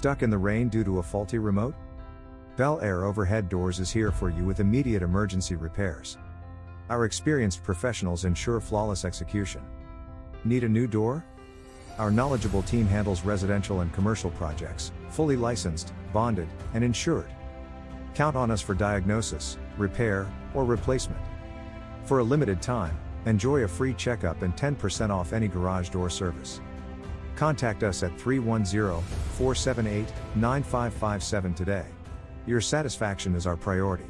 Stuck in the rain due to a faulty remote? Bel-Air Overhead Doors is here for you with immediate emergency repairs. Our experienced professionals ensure flawless execution. Need a new door? Our knowledgeable team handles residential and commercial projects, fully licensed, bonded, and insured. Count on us for diagnosis, repair, or replacement. For a limited time, enjoy a free checkup and 10% off any garage door service. Contact us at 310-478-9557 today. Your satisfaction is our priority.